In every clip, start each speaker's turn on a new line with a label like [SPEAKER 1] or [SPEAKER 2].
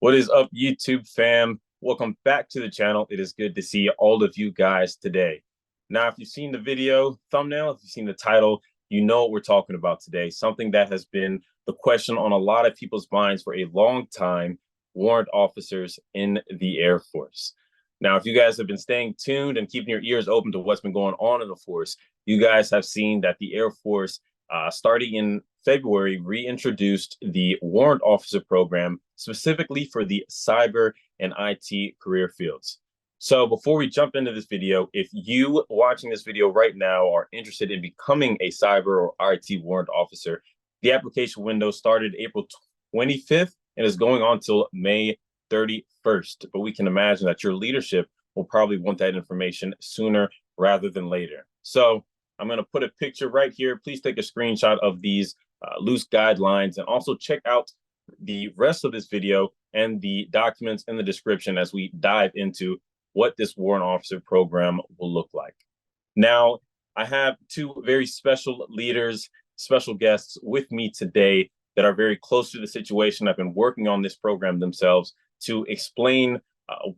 [SPEAKER 1] What is up, YouTube fam? Welcome back to the channel. It is good to see all of you guys today. Now, if you've seen the video thumbnail, if you've seen the title, you know what we're talking about today. Something that has been the question on a lot of people's minds for a long time: warrant officers in the Air Force. Now, if you guys have been staying tuned and keeping your ears open to what's been going on in the force, you guys have seen that the Air Force, starting in February, reintroduced the warrant officer program specifically for the cyber and IT career fields. So before we jump into this video, if you watching this video right now are interested in becoming a cyber or IT warrant officer, the application window started April 25th and is going on till May 31st. But we can imagine that your leadership will probably want that information sooner rather than later. So I'm going to put a picture right here. Please take a screenshot of these loose guidelines, and also check out the rest of this video and the documents in the description as we dive into what this warrant officer program will look like. Now, I have two very special leaders, special guests with me today that are very close to the situation. I've been working on this program themselves to explain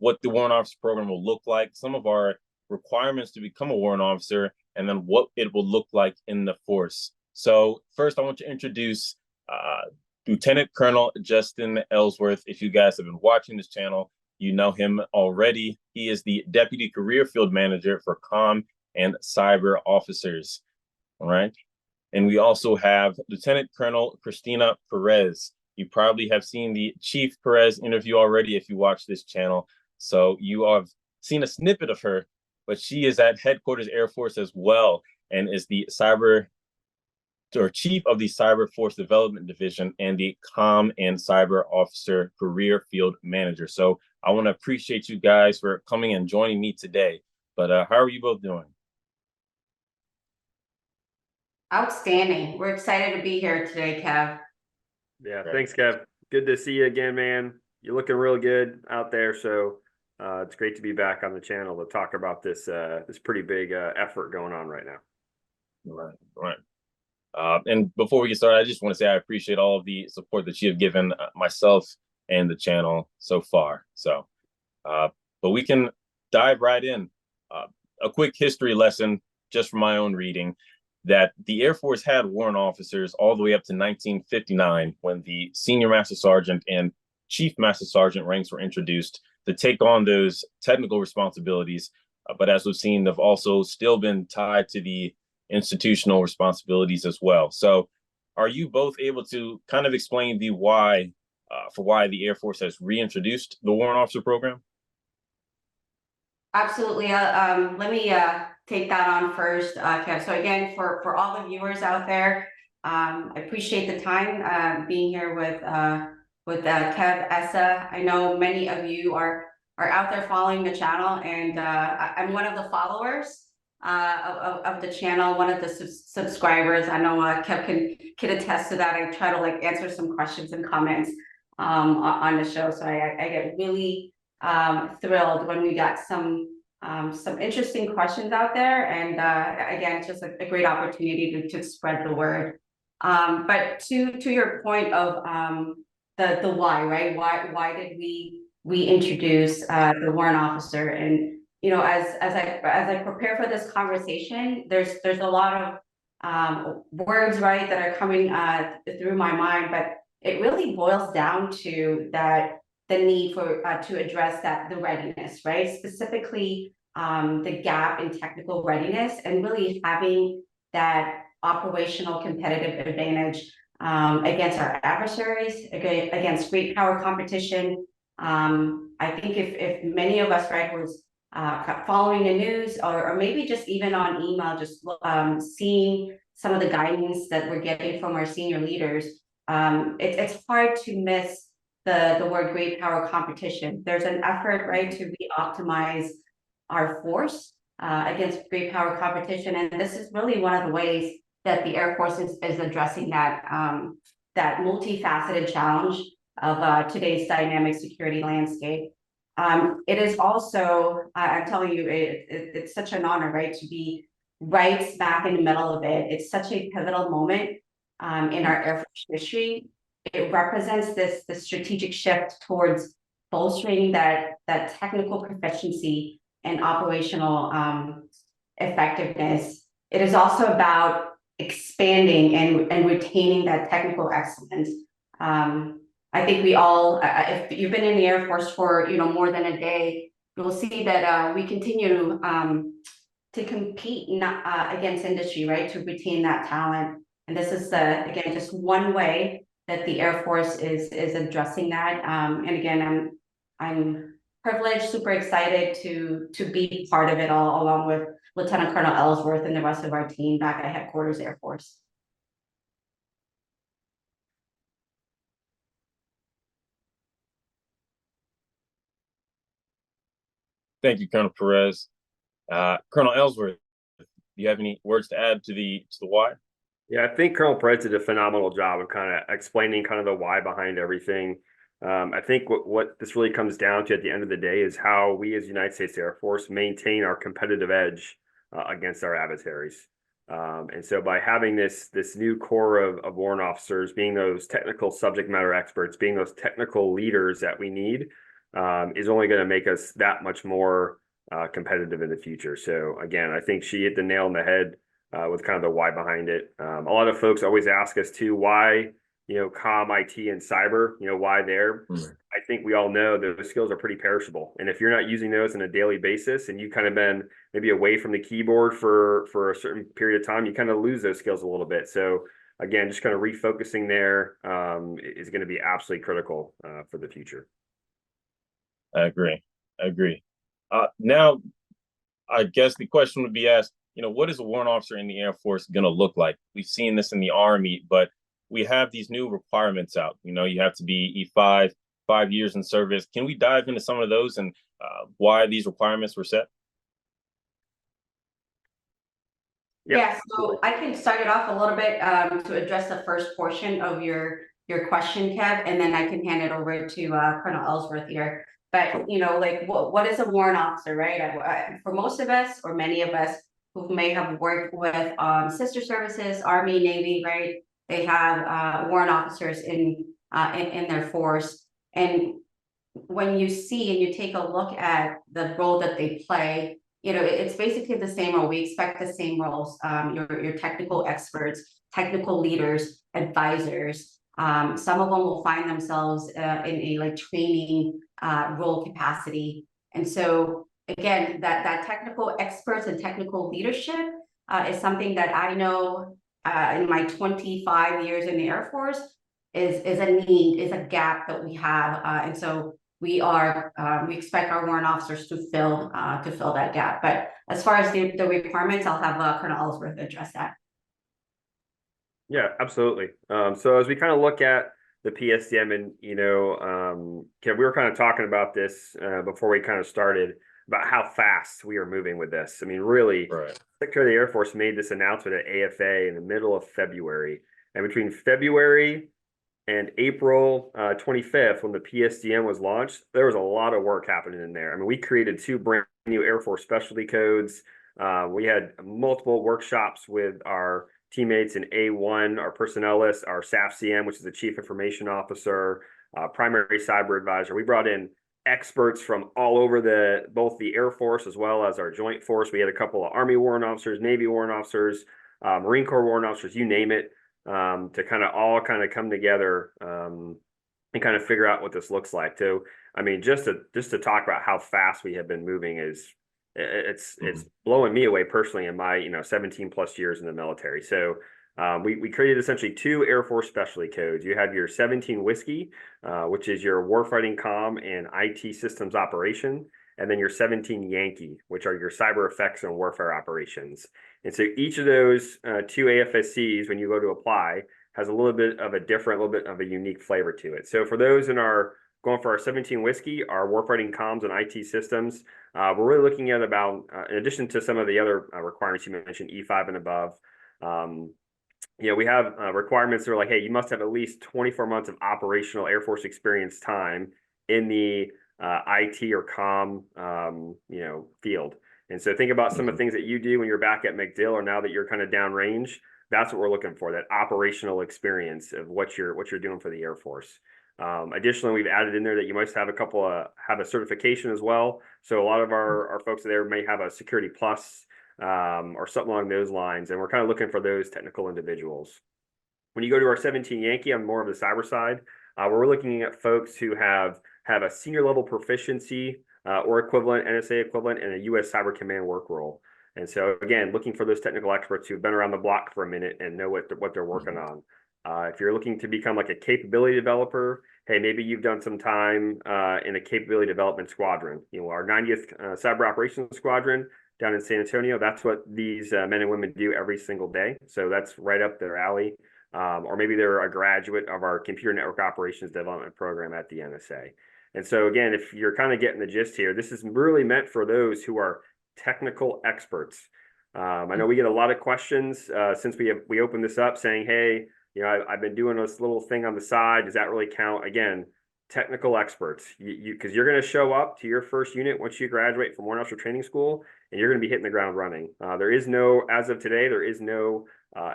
[SPEAKER 1] what the warrant officer program will look like, some of our requirements to become a warrant officer, and then what it will look like in the force. So first, I want to introduce Lieutenant Colonel Justin Ellsworth. If you guys have been watching this channel, you know him already. He is the Deputy Career Field Manager for Comm and Cyber Officers. All right. And we also have Lieutenant Colonel Christina Perez. You probably have seen the Chief Perez interview already if you watch this channel. So you have seen a snippet of her, but she is at Headquarters Air Force as well, and is the Chief of the Cyber Force Development Division and the Comm and Cyber Officer Career Field Manager. So I want to appreciate you guys for coming and joining me today. But how are you both doing?
[SPEAKER 2] Outstanding. We're excited to be here today, Kev.
[SPEAKER 3] Yeah, thanks, Kev. Good to see you again, man. You're looking real good out there. So it's great to be back on the channel to talk about this pretty big effort going on right now.
[SPEAKER 1] Right. And before we get started, I just want to say I appreciate all of the support that you have given myself and the channel so far. So, but we can dive right in. A quick history lesson, just from my own reading, that the Air Force had warrant officers all the way up to 1959, when the Senior Master Sergeant and Chief Master Sergeant ranks were introduced to take on those technical responsibilities. But as we've seen, they've also still been tied to the institutional responsibilities as well. So are you both able to kind of explain the why for why the Air Force has reintroduced the warrant officer program?
[SPEAKER 2] Absolutely. Let me take that on first, Kev. So again, for all the viewers out there, I appreciate the time being here with Kev, Essa. I know many of you are out there following the channel, and I'm one of the followers of the channel, one of the subscribers. I know Kev can attest to that. I try to answer some questions and comments on the show, so I get really thrilled when we got some interesting questions out there, and again, it's just a great opportunity to spread the word. But to your point of the why, right? Why did we introduce the warrant officer? And you know, as I prepare for this conversation, there's a lot of words, right, that are coming through my mind, but it really boils down to the need for to address the readiness, right? Specifically, the gap in technical readiness, and really having that operational competitive advantage against our adversaries, against great power competition. I think if many of us, right, was following the news, or maybe just even on email, just seeing some of the guidance that we're getting from our senior leaders, it's hard to miss the word great power competition. There's an effort, right, to re-optimize our force against great power competition, and this is really one of the ways that the Air Force is addressing that multifaceted challenge of today's dynamic security landscape. It is also, I'm telling you, it's such an honor, right, to be right smack in the middle of it. It's such a pivotal moment in our Air Force history. It represents this strategic shift towards bolstering that technical proficiency and operational effectiveness. It is also about expanding and retaining that technical excellence. I think we all, if you've been in the Air Force for more than a day, you'll see that we continue to compete against industry, right? To retain that talent, and this is again just one way that the Air Force is addressing that. And again, I'm privileged, super excited to be part of it all, along with Lieutenant Colonel Ellsworth and the rest of our team back at Headquarters Air Force.
[SPEAKER 1] Thank you, Colonel Perez. Colonel Ellsworth, do you have any words to add to the why?
[SPEAKER 3] Yeah, I think Colonel Perez did a phenomenal job of kind of explaining kind of the why behind everything. I think what this really comes down to at the end of the day is how we as United States Air Force maintain our competitive edge against our adversaries. And so by having this new core of warrant officers, being those technical subject matter experts, being those technical leaders that we need, is only going to make us that much more competitive in the future. So again, I think she hit the nail on the head with kind of the why behind it. A lot of folks always ask us too, why, comm, IT, and cyber, why there? I think we all know that those skills are pretty perishable. And if you're not using those on a daily basis and you've kind of been maybe away from the keyboard for a certain period of time, you kind of lose those skills a little bit. So again, just kind of refocusing there is going to be absolutely critical for the future.
[SPEAKER 1] I agree. Now, I guess the question would be asked, what is a warrant officer in the Air Force going to look like? We've seen this in the Army, but we have these new requirements out. You have to be E5, 5 years in service. Can we dive into some of those and why these requirements were set?
[SPEAKER 2] Yeah, so I can start it off a little bit to address the first portion of your question, Kev, and then I can hand it over to Colonel Ellsworth here. But what is a warrant officer, right? For most of us, or many of us who may have worked with sister services, Army, Navy, right? They have warrant officers in their force, and when you see and you take a look at the role that they play, it's basically the same role. We expect the same roles. Your technical experts, technical leaders, advisors. Some of them will find themselves in a training role capacity. And so again, that technical experts and technical leadership is something that I know in my 25 years in the Air Force is a need, is a gap that we have. And so we expect our warrant officers to fill that gap. But as far as the requirements, I'll have Colonel Ellsworth address that.
[SPEAKER 3] Yeah, absolutely. So as we kind of look at the PSDM, and Kev, we were kind of talking about this before we kind of started about how fast we are moving with this. I mean, really, right. Secretary of the Air Force made this announcement at AFA in the middle of February, and between February and April 25th, when the PSDM was launched, there was a lot of work happening in there. I mean, we created 2 brand new Air Force specialty codes. We had multiple workshops with our teammates in A1, our personnel list, our SAF-CM, which is the Chief Information Officer, primary cyber advisor. We brought in experts from all over both the Air Force as well as our joint force. We had a couple of Army warrant officers, Navy warrant officers, Marine Corps warrant officers, you name it, to kind of all come together and kind of figure out what this looks like. So, I mean, just to talk about how fast we have been moving it's blowing me away personally in my 17 plus years in the military. So we created essentially 2 Air Force specialty codes. You have your 17 Whiskey, which is your warfighting comm and IT systems operation, and then your 17 Yankee, which are your cyber effects and warfare operations. And so each of those 2 AFSCs, when you go to apply, has a little bit of a unique flavor to it. So for those going for our 17 Whiskey, our warfighting comms and IT systems, we're really looking at about, in addition to some of the other requirements you mentioned, E5 and above, we have requirements that are like, hey, you must have at least 24 months of operational Air Force experience time in the IT or comm, field. And so think about some of the things that you do when you're back at MacDill, or now that you're kind of downrange. That's what we're looking for, that operational experience of what you're doing for the Air Force. Additionally, we've added in there that you must have have a certification as well. So a lot of our folks there may have a Security Plus or something along those lines, and we're kind of looking for those technical individuals. When you go to our 17 Yankee on more of the cyber side, we're looking at folks who have a senior level proficiency or equivalent, NSA equivalent, in a U.S. Cyber Command work role. And so again, looking for those technical experts who've been around the block for a minute and know what they're working on. If you're looking to become like a capability developer, hey, maybe you've done some time in a capability development squadron. You know, our 90th Cyber Operations Squadron down in San Antonio, that's what these men and women do every single day. So that's right up their alley. Or maybe they're a graduate of our Computer Network Operations Development Program at the NSA. And so again, if you're kind of getting the gist here, this is really meant for those who are technical experts. I know we get a lot of questions since we opened this up saying, hey, you know, I've been doing this little thing on the side. Does that really count? Again, technical experts, because you're going to show up to your first unit once you graduate from Warrant Officer Training School, and you're going to be hitting the ground running. There is no, as of today, there is no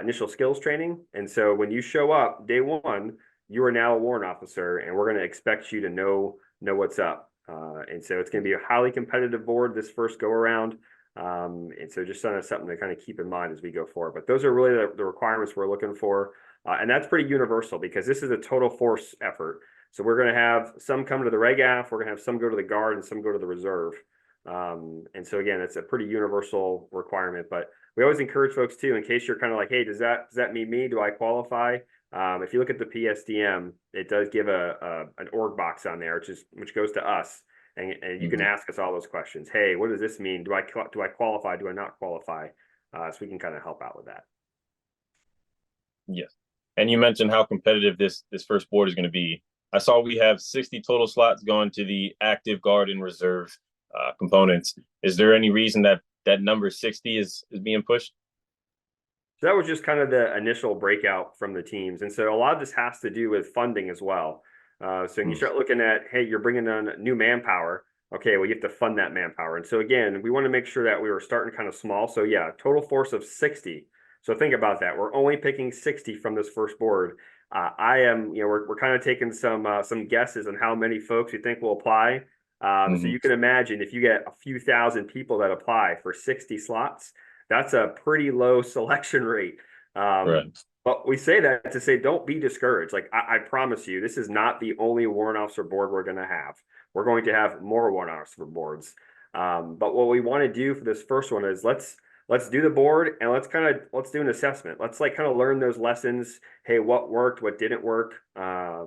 [SPEAKER 3] initial skills training. And so when you show up day one, you are now a warrant officer, and we're going to expect you to know what's up. And so it's going to be a highly competitive board this first go around. And so just something to kind of keep in mind as we go forward. But those are really the requirements we're looking for. And that's pretty universal because this is a total force effort. So we're going to have some come to the Reg Af, we're going to have some go to the Guard, and some go to the Reserve. And so again, it's a pretty universal requirement. But we always encourage folks too, in case you're kind of like, hey, does that mean me? Do I qualify? If you look at the PSDM, it does give an org box on there, which goes to us, and you can ask us all those questions. Hey, what does this mean? Do I qualify? Do I not qualify? So we can kind of help out with that.
[SPEAKER 1] Yes, and you mentioned how competitive this first board is going to be. I saw we have 60 total slots going to the active, Guard, and Reserve components. Is there any reason that number 60 is being pushed?
[SPEAKER 3] So that was just kind of the initial breakout from the teams. And so a lot of this has to do with funding as well. So when you start looking at, hey, you're bringing on new manpower. Okay, well, you have to fund that manpower. And so again, we want to make sure that we were starting kind of small. So yeah, total force of 60. So think about that. We're only picking 60 from this first board. We're kind of taking some guesses on how many folks we think will apply. So you can imagine if you get a few thousand people that apply for 60 slots, that's a pretty low selection rate.
[SPEAKER 1] Right.
[SPEAKER 3] But we say that to say, don't be discouraged. Like I promise you, this is not the only warrant officer board we're going to have. We're going to have more warrant officer boards. But what we want to do for this first one is let's do the board and let's do an assessment. Let's kind of learn those lessons. Hey, what worked, what didn't work?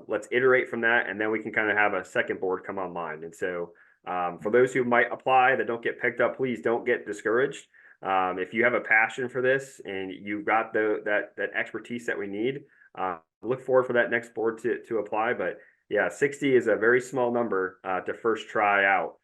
[SPEAKER 3] Let's iterate from that, and then we can kind of have a second board come online. And so for those who might apply that don't get picked up, please don't get discouraged. If you have a passion for this and you've got that expertise that we need, look forward for that next board to apply. But yeah, 60 is a very small number to first try out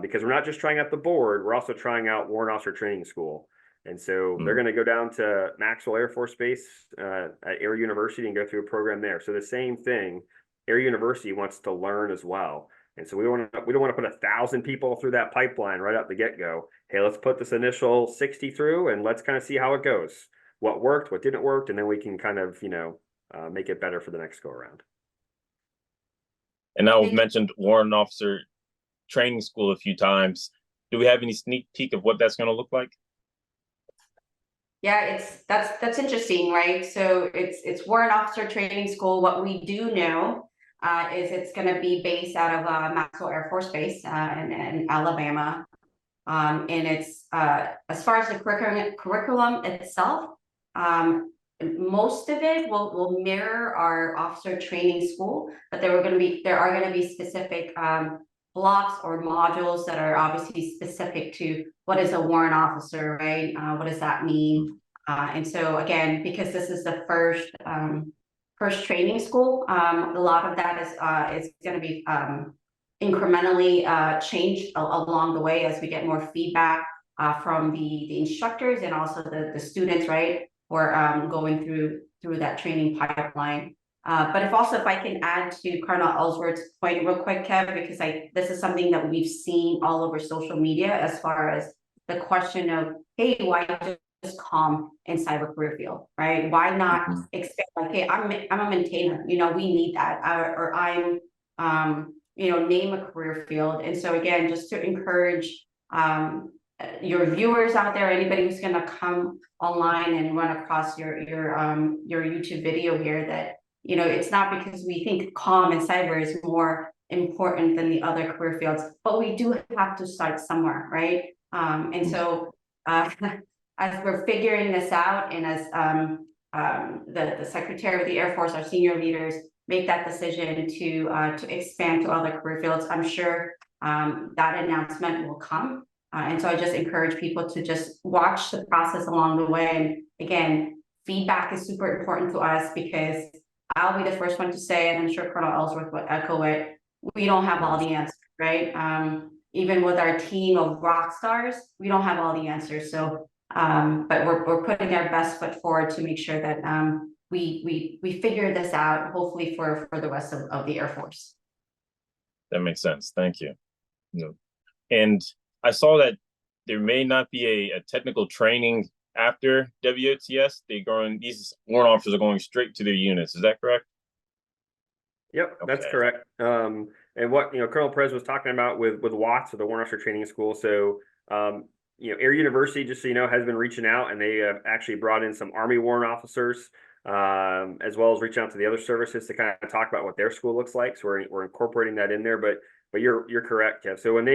[SPEAKER 3] because we're not just trying out the board, we're also trying out Warrant Officer Training School. And so they're going to go down to Maxwell Air Force Base at Air University and go through a program there. So the same thing, Air University wants to learn as well. And so we don't want to put 1,000 people through that pipeline right out the get-go. Hey, let's put this initial 60 through and let's kind of see how it goes. What worked, what didn't work, and then we can kind of, make it better for the next go-around.
[SPEAKER 1] And now we've mentioned Warrant Officer Training School a few times. Do we have any sneak peek of what that's going to look like?
[SPEAKER 2] Yeah, that's interesting, right? So it's Warrant Officer Training School. What we do know is it's going to be based out of Maxwell Air Force Base in Alabama. And it's as far as the curriculum itself, most of it will mirror our officer training school, but there are going to be specific blocks or modules that are obviously specific to what is a warrant officer, right? What does that mean? And so again, because this is the first training school, a lot of that is going to be incrementally changed along the way as we get more feedback from the instructors and also the students, right? Or going through that training pipeline. But if I can add to Colonel Ellsworth's point real quick, Kev, because this is something that we've seen all over social media as far as the question of, hey, why comm and cyber career field, right? Why not expand? Like, hey, I'm a maintainer. You know, we need that. Or I'm you know, name a career field. And so again, just to encourage your viewers out there, anybody who's going to come online and run across your YouTube video here, that, you know, it's not because we think comm and cyber is more important than the other career fields, but we do have to start somewhere, right? And so as we're figuring this out, and as the Secretary of the Air Force, our senior leaders, make that decision to expand to other career fields, I'm sure that announcement will come. And so I just encourage people to just watch the process along the way. And again, feedback is super important to us, because I'll be the first one to say, and I'm sure Colonel Ellsworth will echo it, we don't have all the answers, right? Even with our team of rock stars, we don't have all the answers. So, but we're putting our best foot forward to make sure that we figure this out, hopefully for the rest of the Air Force.
[SPEAKER 1] That makes sense. Thank you. And I saw that there may not be a technical training after WOTS. These warrant officers are going straight to their units. Is that correct?
[SPEAKER 3] Yep, that's correct. And what Colonel Perez was talking about with Watts, or the Warrant Officer Training School. So Air University, just so you know, has been reaching out, and they have actually brought in some Army warrant officers, as well as reaching out to the other services to kind of talk about what their school looks like. So we're incorporating that in there. But you're correct, Kev. So when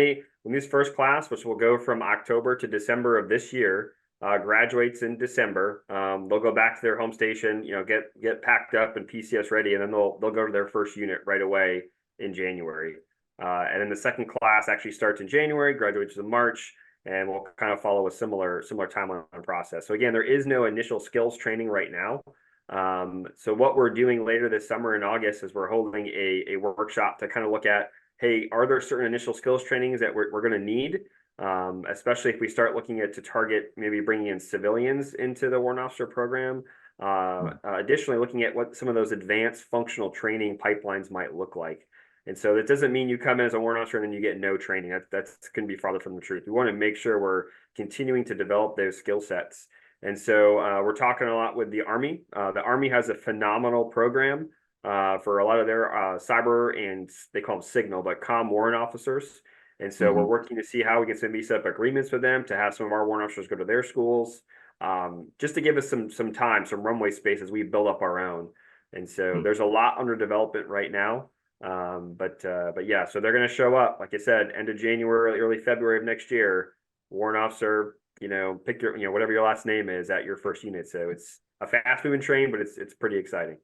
[SPEAKER 3] this first class, which will go from October to December of this year, graduates in December, they'll go back to their home station, get packed up and PCS ready, and then they'll go to their first unit right away in January. And then the second class actually starts in January, graduates in March, and we'll kind of follow a similar timeline process. So again, there is no initial skills training right now. So what we're doing later this summer in August is we're holding a workshop to kind of look at, hey, are there certain initial skills trainings that we're going to need? Especially if we start looking at to target maybe bringing in civilians into the warrant officer program. Additionally, looking at what some of those advanced functional training pipelines might look like. And so that doesn't mean you come in as a warrant officer and then you get no training. That's going to be farther from the truth. We want to make sure we're continuing to develop those skill sets. And so we're talking a lot with the Army. The Army has a phenomenal program for a lot of their cyber, and they call them signal, but comm warrant officers. And so we're working to see how we can maybe set up agreements with them to have some of our warrant officers go to their schools, just to give us some time, some runway space as we build up our own. And so there's a lot under development right now. But yeah, so they're going to show up, like I said, end of January, early February of next year. Warrant officer, pick your, whatever your last name is at your first unit. So it's a fast moving train, but it's pretty exciting.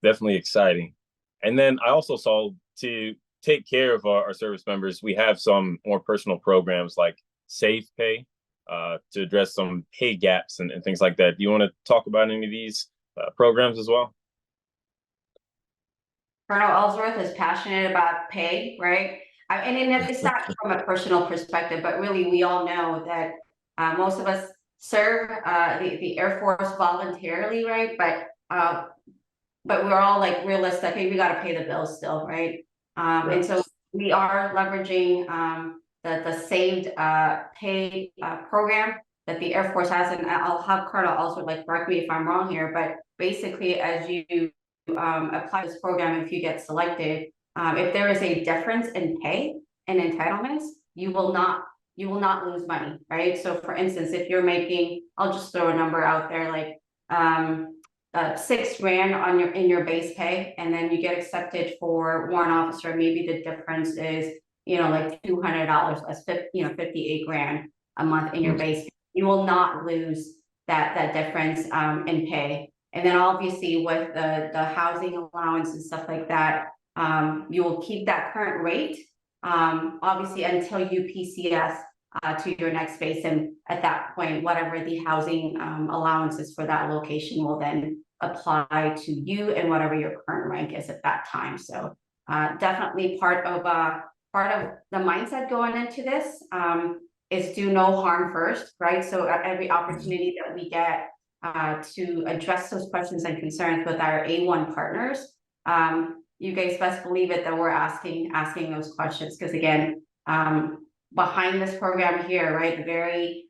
[SPEAKER 1] Definitely exciting. And then I also saw, to take care of our service members, we have some more personal programs like Save Pay to address some pay gaps and things like that. Do you want to talk about any of these programs as well?
[SPEAKER 2] Colonel Ellsworth is passionate about pay, right? And it's not from a personal perspective, but really we all know that most of us serve the Air Force voluntarily, right? But we're all like realistic. Hey, we got to pay the bills still, right? And so we are leveraging the saved pay program that the Air Force has, and I'll have Colonel also correct me if I'm wrong here, but basically as you apply this program, if you get selected, if there is a difference in pay and entitlements, you will not lose money, right? So for instance, if you're making, I'll just throw a number out there, like $6 grand in your base pay, and then you get accepted for warrant officer, maybe the difference is like $200 less, 58 grand a month in your base. You will not lose that difference in pay. And then obviously with the housing allowance and stuff like that, you will keep that current rate obviously until you PCS to your next base, and at that point, whatever the housing allowances for that location will then apply to you and whatever your current rank is at that time. So definitely part of the mindset going into this is do no harm first, right? So at every opportunity that we get to address those questions and concerns with our A1 partners, you guys best believe it that we're asking those questions, because again, behind this program here, right, the very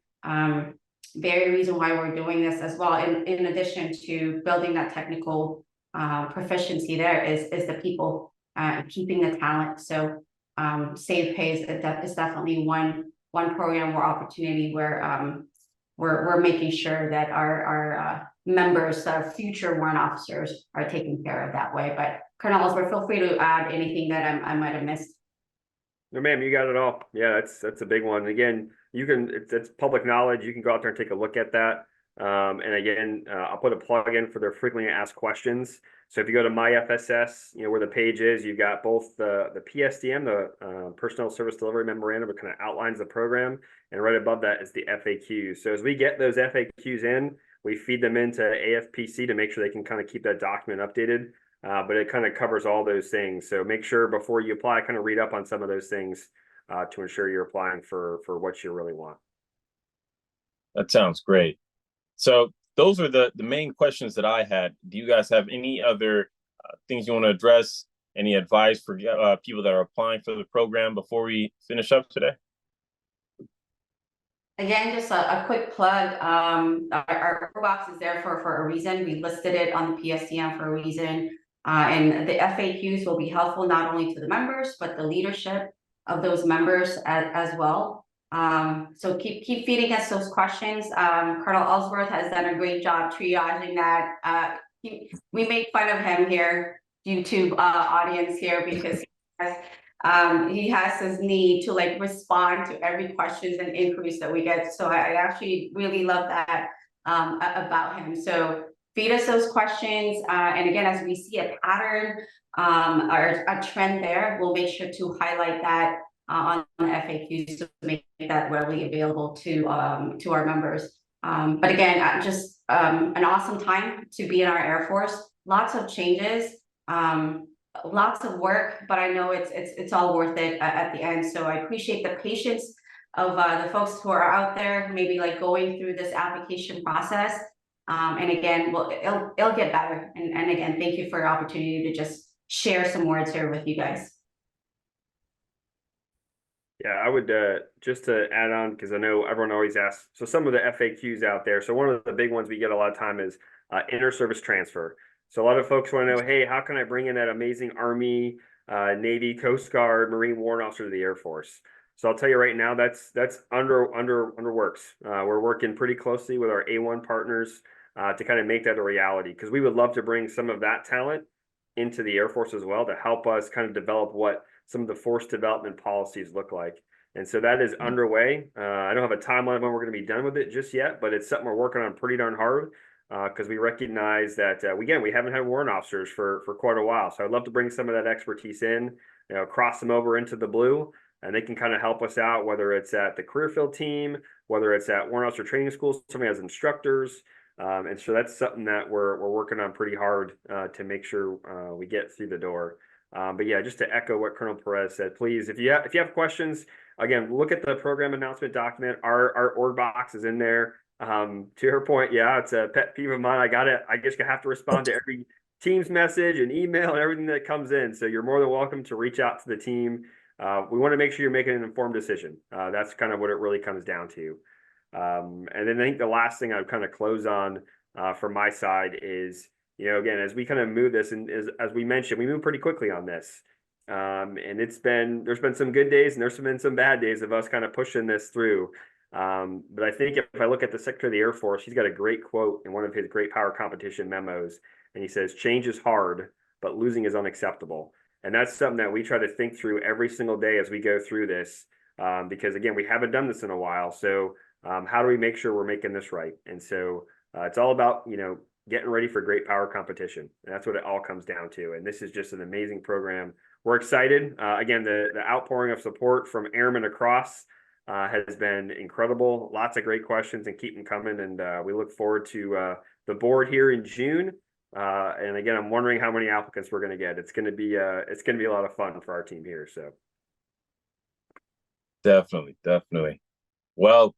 [SPEAKER 2] very reason why we're doing this as well. In addition to building that technical proficiency, there is the people, keeping the talent. So Save Pay is definitely one program or opportunity where we're making sure that our members, our future warrant officers, are taken care of that way. But Colonel Ellsworth, feel free to add anything that I might have missed.
[SPEAKER 3] No, ma'am, you got it all. Yeah, that's a big one. Again, you can, it's public knowledge. You can go out there and take a look at that. And again, I'll put a plug in for their frequently asked questions. So if you go to my FSS, where the page is, you've got both the PSDM, the Personnel Service Delivery Memorandum, that kind of outlines the program, and right above that is the FAQs. So as we get those FAQs in, we feed them into AFPC to make sure they can kind of keep that document updated. But it kind of covers all those things. So make sure before you apply, kind of read up on some of those things to ensure you're applying for what you really want.
[SPEAKER 1] That sounds great. So those are the main questions that I had. Do you guys have any other things you want to address? Any advice for people that are applying for the program before we finish up today?
[SPEAKER 2] Again, just a quick plug. Our box is there for a reason. We listed it on the PSDM for a reason. And the FAQs will be helpful not only to the members, but the leadership of those members as well. So keep feeding us those questions. Colonel Ellsworth has done a great job triaging that. We make fun of him here, YouTube audience here, because he has his need to like respond to every questions and inquiries that we get. So I actually really love that about him. So feed us those questions. And again, as we see a pattern or a trend there, we'll make sure to highlight that on the FAQs to make that readily available to our members. But again, just an awesome time to be in our Air Force. Lots of changes, lots of work, but I know it's all worth it at the end. So I appreciate the patience of the folks who are out there, maybe like going through this application process. And again, well, it'll get better. And again, thank you for the opportunity to just share some words here with you guys.
[SPEAKER 3] Yeah, I would just to add on, because I know everyone always asks. So some of the FAQs out there. So one of the big ones we get a lot of time is inter-service transfer. So a lot of folks want to know, hey, how can I bring in that amazing Army, Navy, Coast Guard, Marine warrant officer to the Air Force? So I'll tell you right now, that's under works. We're working pretty closely with our A1 partners to kind of make that a reality, because we would love to bring some of that talent into the Air Force as well to help us kind of develop what some of the force development policies look like. And so that is underway. I don't have a timeline when we're going to be done with it just yet, but it's something we're working on pretty darn hard because we recognize that, again, we haven't had warrant officers for quite a while. So I'd love to bring some of that expertise in, cross them over into the blue, and they can kind of help us out, whether it's at the career field team, whether it's at warrant officer training schools, somebody has instructors. And so that's something that we're working on pretty hard to make sure we get through the door. But yeah, just to echo what Colonel Perez said, please, if you have questions, again, look at the program announcement document. Our org box is in there. To your point, yeah, it's a pet peeve of mine. I guess you have to respond to every Teams message and email and everything that comes in. So you're more than welcome to reach out to the team. We want to make sure you're making an informed decision. That's kind of what it really comes down to. And then I think the last thing I would kind of close on from my side is, again, as we kind of move this, and as we mentioned, we move pretty quickly on this. And there's been some good days and there's been some bad days of us kind of pushing this through. But I think if I look at the Secretary of the Air Force, he's got a great quote in one of his great power competition memos. And he says, change is hard, but losing is unacceptable. And that's something that we try to think through every single day as we go through this. Because again, we haven't done this in a while. So how do we make sure we're making this right? And so it's all about, getting ready for great power competition. And that's what it all comes down to. And this is just an amazing program. We're excited. Again, the outpouring of support from airmen across has been incredible. Lots of great questions, and keep them coming. And we look forward to the board here in June. And again, I'm wondering how many applicants we're going to get. It's going to be a lot of fun for our team here. So
[SPEAKER 1] Definitely. Well,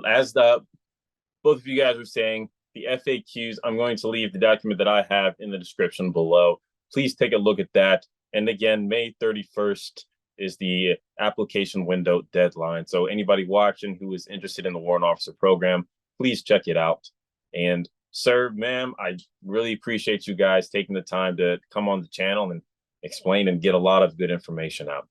[SPEAKER 1] as both of you guys were saying, the FAQs, I'm going to leave the document that I have in the description below. Please take a look at that. And again, May 31st is the application window deadline. So anybody watching who is interested in the warrant officer program, please check it out. And sir, ma'am, I really appreciate you guys taking the time to come on the channel and explain and get a lot of good information out.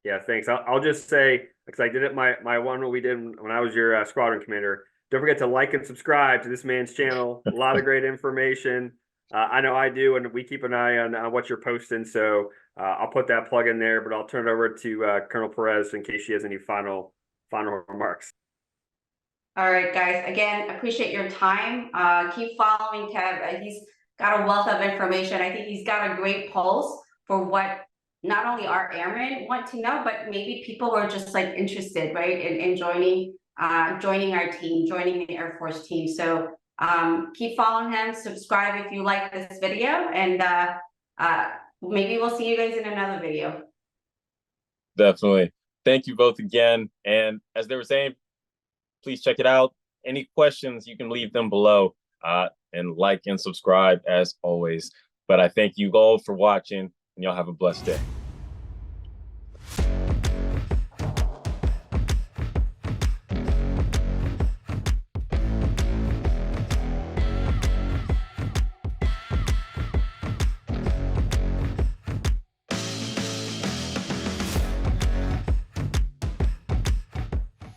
[SPEAKER 3] Yeah, thanks. I'll just say, because I did it my one what we did when I was your squadron commander. Don't forget to like and subscribe to this man's channel. A lot of great information. I know I do, and we keep an eye on what you're posting. So I'll put that plug in there, but I'll turn it over to Colonel Perez in case she has any final remarks.
[SPEAKER 2] All right, guys. Again, appreciate your time. Keep following Kev. He's got a wealth of information. I think he's got a great pulse for what not only our airmen want to know, but maybe people who are just like interested, right, in joining our team, joining the Air Force team. So keep following him, subscribe if you like this video, and maybe we'll see you guys in another video.
[SPEAKER 1] Definitely. Thank you both again. And as they were saying, please check it out. Any questions, you can leave them below, and like and subscribe as always. But I thank you all for watching, and y'all have a blessed day.